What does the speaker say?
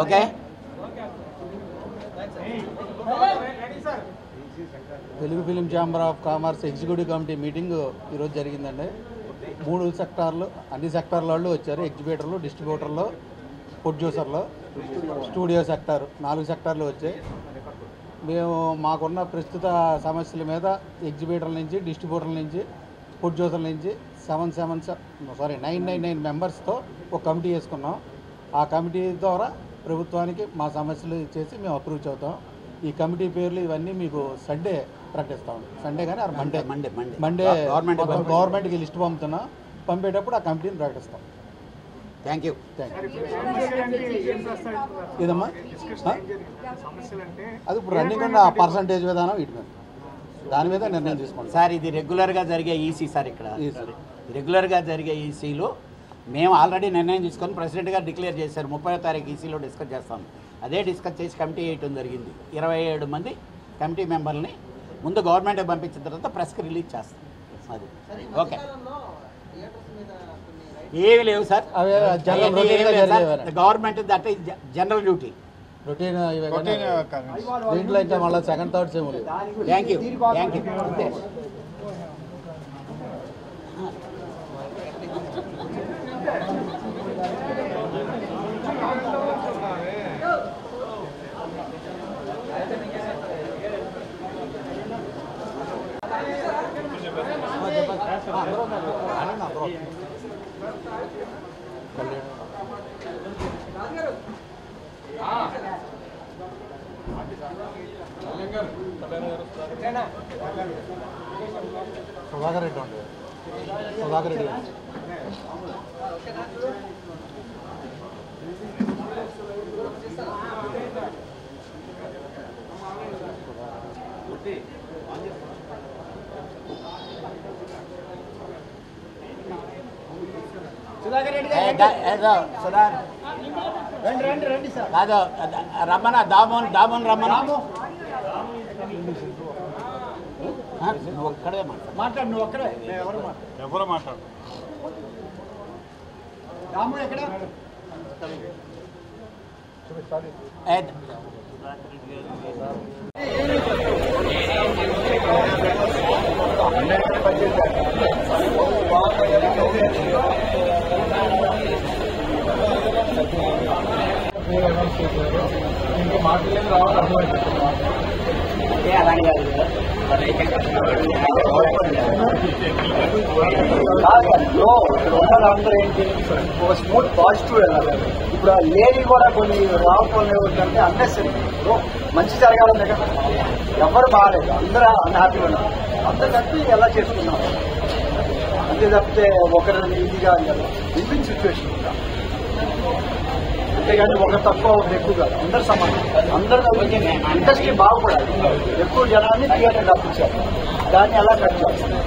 Okay Telugu film chamber of commerce executive committee meeting ఈరోజు జరిగిందండి. 3 సెక్టార్లు, అన్ని సెక్టార్ల వాళ్ళు వచ్చారు. ఎగ్జిబిటర్లు, డిస్ట్రిబ్యూటర్లు, ప్రొడ్యూసర్లు, స్టూడియో సెక్టార్ 4 సెక్టార్లు వచ్చాయి. మేము మాకున్న ప్రస్తుత సమస్యల మీద ఎగ్జిబిటర్ల నుంచి, డిస్ట్రిబ్యూటర్ల నుంచి, ప్రొడ్యూసర్ల నుంచి 999 మెంబర్స్తో ఒక కమిటీ వేసుకున్నాం. ఆ కమిటీ ద్వారా ప్రభుత్వానికి మా సమస్యలు చేసి మేము అప్రూవ్ అవుతాం. ఈ కమిటీ పేర్లు ఇవన్నీ మీకు సండే ప్రకటిస్తాం. సండే కానీ మండే గవర్నమెంట్కి లిస్ట్ పంపుతున్నాం. పంపేటప్పుడు ఆ కమిటీని ప్రకటిస్తాం. Thank you. ఇదమ్మా అది ఇప్పుడు రన్నింగ్ ఉన్న పర్సంటేజ్ విధానం వీటి మీద దాని మీద నిర్ణయం తీసుకోండి సార్. ఇది రెగ్యులర్గా జరిగే ఈసీ సార్. ఇక్కడ రెగ్యులర్గా జరిగే ఈసీలో మేము ఆల్రెడీ నిర్ణయం తీసుకొని ప్రెసిడెంట్ గారు డిక్లేర్ చేశారు. 30వ తారీఖు ఈసీలో డిస్కస్ చేస్తాం. అదే డిస్కస్ చేసి కమిటీ వేయటం జరిగింది. 27 మంది కమిటీ మెంబర్ని ముందు గవర్నమెంట్ పంపించిన తర్వాత ప్రెస్కి రిలీజ్ చేస్తాం. అది ఓకే. ఏమి లేవు sir. Government that is general duty. Routine దీంట్లో ఇంకా మళ్ళీ సెకండ్ థర్డ్స్ ఏమో లేదు. Thank you. Thank you. అంతే. సుధాకర్ రెడ్డి ఉండే సుధాకర్ రెడ్డి కాదు రమ్మన దామోన్ రమ్మన నువ్వు ఒక్కడే మాట్లాడు నువ్వు ఒక్కడే ఎవరు మాట్లాడు దాము ఎక్కడ ఇంకా మాట్లాడలేదు రావాలి అర్థమైంది అందరూ ఏంటి ఒక స్మూత్ పాజిటివ్ వెళ్ళాలి. ఇప్పుడు ఆ లేడీ కూడా కొన్ని రావడం ఏమిటంటే అన్నెసరీ. మంచి జరగాలంటే కదా ఎవరు బాగాలేదు, అందరూ అన్హ్యాపీగా ఉన్నారు. అంతకంటే ఎలా చేసుకున్నాం అంతే తప్పితే ఒకరిని ఇదిగా విన్ సిచ్యువేషన్ ఉందా, అంతేగాని ఒక తక్కువ ఒకటి ఎక్కువ కాదు. అందరు సమానం, అందరూ ఇండస్ట్రీ బాగుపడాలి. ఎక్కువ జనాన్ని థియేటర్ తప్పించారు, దాన్ని ఎలా కట్ చేస్తారు.